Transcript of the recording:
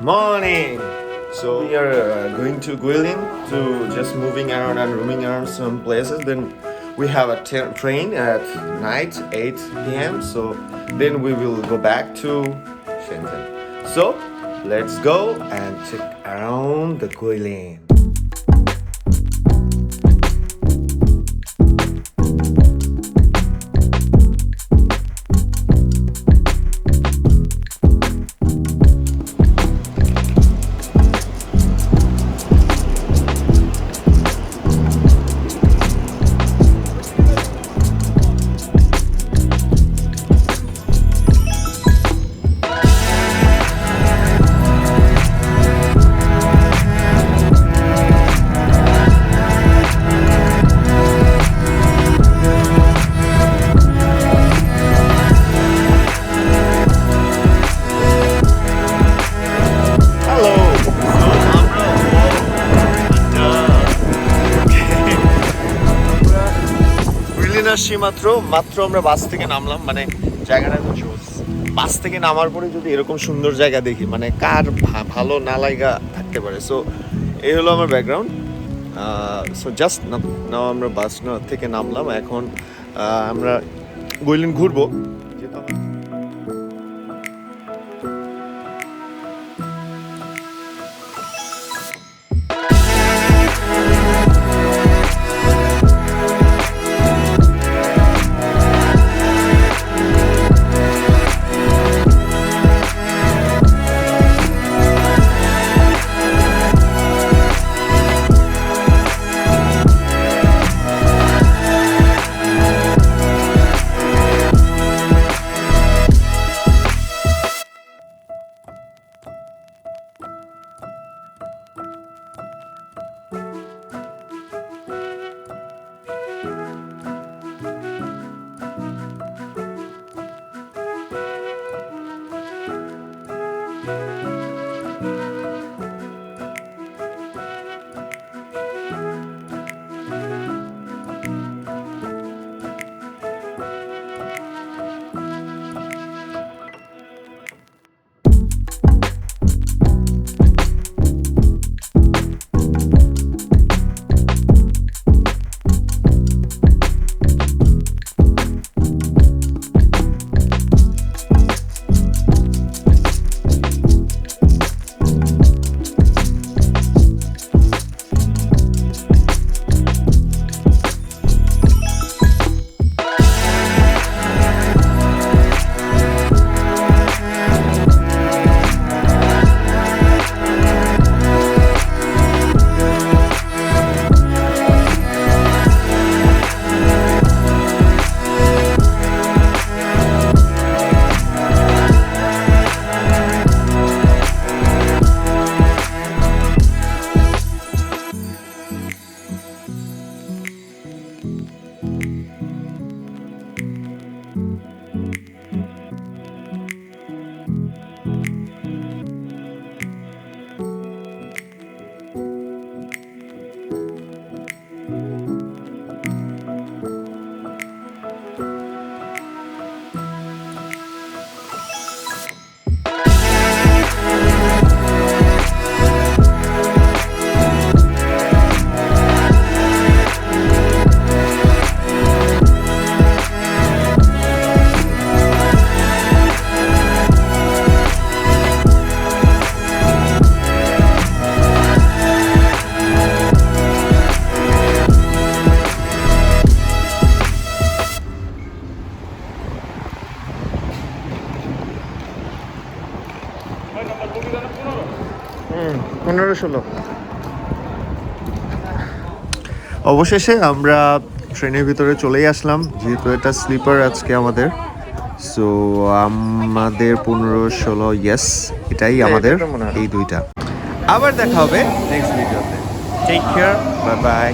Morning. So we are going to Guilin to just moving around and roaming around some places. Then we have a train at night 8 p.m. So then we will go back to Shenzhen. So let's go and check around the Guilin. আসছি মাত্র আমরা বাস থেকে নামলাম, মানে জায়গাটা তো জোস। বাস থেকে নামার পরে যদি এরকম সুন্দর জায়গা দেখি, মানে কার ভালো না লাগা থাকতে পারে। সো এই হলো আমার ব্যাকগ্রাউন্ড। সো জাস্ট নাও আমরা বাস থেকে নামলাম, এখন আমরা গুইলিন ঘুরবো। অবশেষে আমরা ট্রেনের ভিতরে চলেই আসলাম, যেহেতু এটা স্লিপার আজকে আমাদের। সো আমাদের 15-16 ইয়েস, এটাই আমাদের এই দুইটা। আবার দেখা হবে নেক্সট ভিডিওতে। Take care, bye by.